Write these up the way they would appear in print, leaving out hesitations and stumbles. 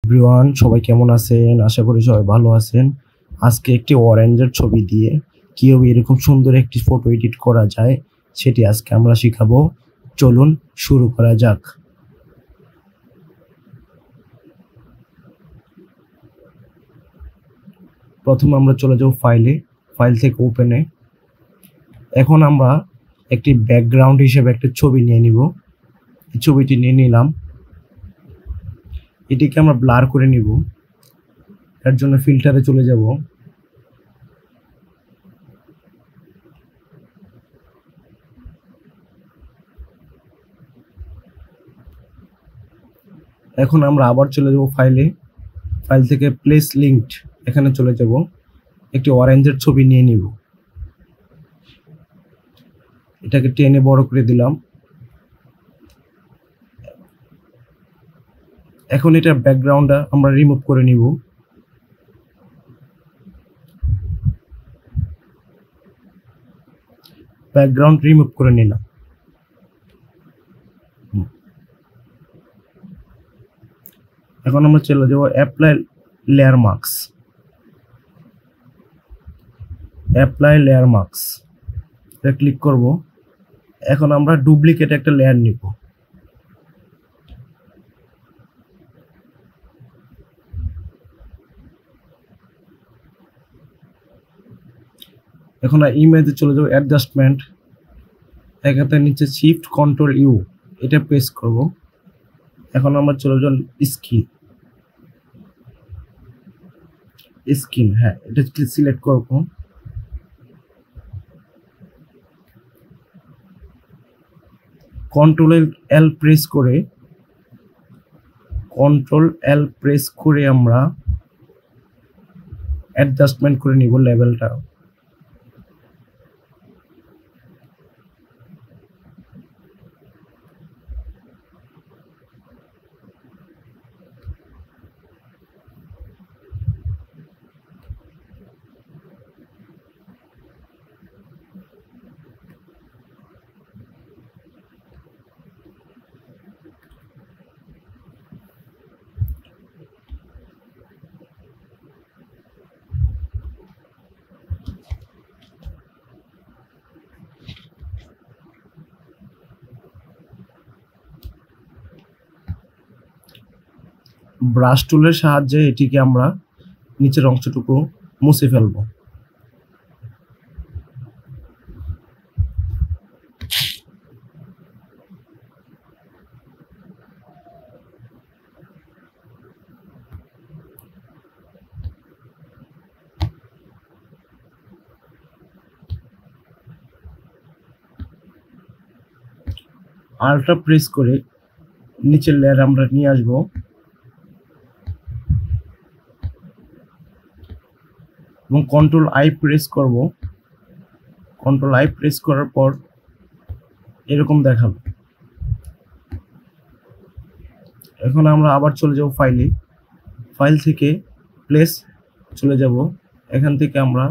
Everyone, সবাই কেমন আছেন? আশা করি সবাই ভালো আছেন। আজকে একটি অরেঞ্জের ছবি দিয়ে কীভাবে এরকম সুন্দর একটি ফটো এডিট করা যায় সেটি আজকে আমরা শিখাবো। চলুন শুরু করা যাক। প্রথমে আমরা চলে যাব ফাইল থেকে ওপেনে। এখন আমরা একটি ব্যাকগ্রাউন্ড হিসেবে একটা ছবি নিয়ে নিব। এই ছবিটি নিয়ে নিলাম, এটিকে আমরা ব্লার করে নিব। এর জন্য ফিল্টারে চলে যাব। এখন আমরা আবার চলে যাব ফাইল থেকে প্লেস লিঙ্কড এখানে চলে যাব। একটি অরেঞ্জের ছবি নিয়ে নিব, এটাকে টেনে বড় করে দিলাম। এখন এটার ব্যাকগ্রাউন্ডটা আমরা রিমুভ করে নিব। ব্যাকগ্রাউন্ড রিমুভ করে নিলাম। এখন আমরা চলে যাব অ্যাপ্লাই লেয়ার মার্কস, এটা ক্লিক করব। এখন আমরা ডুপ্লিকেট একটা লেয়ার নিব। এখন ইমেজে চলে যাব, অ্যাডজাস্টমেন্ট, এখানে নিচে শিফট কন্ট্রোল ইউ এটা প্রেস করব। এখন আমরা চলে যাব স্কিন, হ্যাঁ এটা সিলেক্ট করব। কন্ট্রোল এল প্রেস করে আমরা অ্যাডজাস্টমেন্ট করে নিব লেভেলটা। ব্রাশ টুলের সাহায্যে এটিকে আমরা নিচের অংশটুকু মুছে ফেলব। আল্ট্রা প্রেস করে নিচের লেয়ার আমরা নিয়ে আসবো এবং কন্ট্রোল আই প্রেস করব। কন্ট্রোল আই প্রেস করার পর এরকম দেখাবো। এখন আমরা আবার চলে যাব ফাইল থেকে প্লেস চলে যাব। এখান থেকে আমরা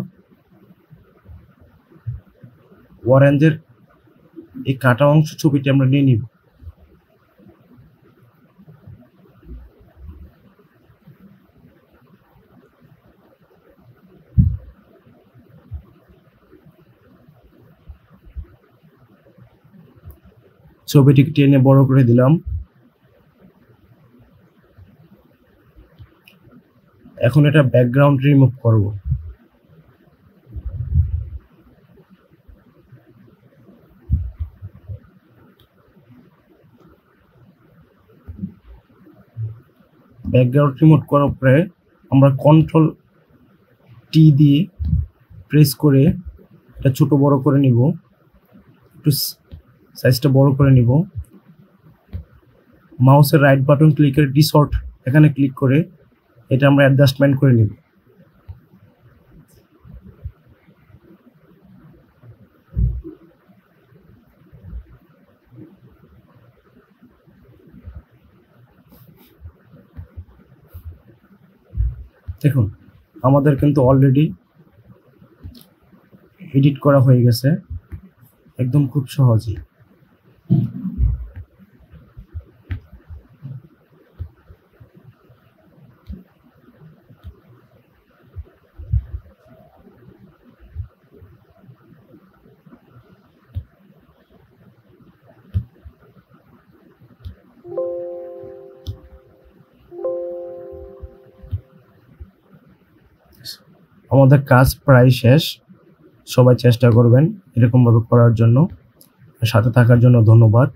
অরেঞ্জের এই কাটা অংশ ছবিটি আমরা নিয়ে নিব। ছবিটিকে টেনে বড় করে দিলাম। এখন এটা ব্যাকগ্রাউন্ড রিমুভ করব। ব্যাকগ্রাউন্ড রিমুভ করার পরে আমরা কন্ট্রোল টি দিয়ে প্রেস করে এটা ছোট বড় করে নিব, একটু সাইজটা বড় করে নিব। মাউসের রাইট বাটন ক্লিক করে ডিসর্ট এখানে ক্লিক করে এটা আমরা অ্যাডজাস্টমেন্ট করে নিব। দেখুন আমাদের কিন্তু অলরেডি এডিট করা হয়ে গেছে একদম খুব সহজেই। আমাদের কাজ প্রায় শেষ। সবাই চেষ্টা করবেন এরকমভাবে করার জন্য। সাথে থাকার জন্য ধন্যবাদ।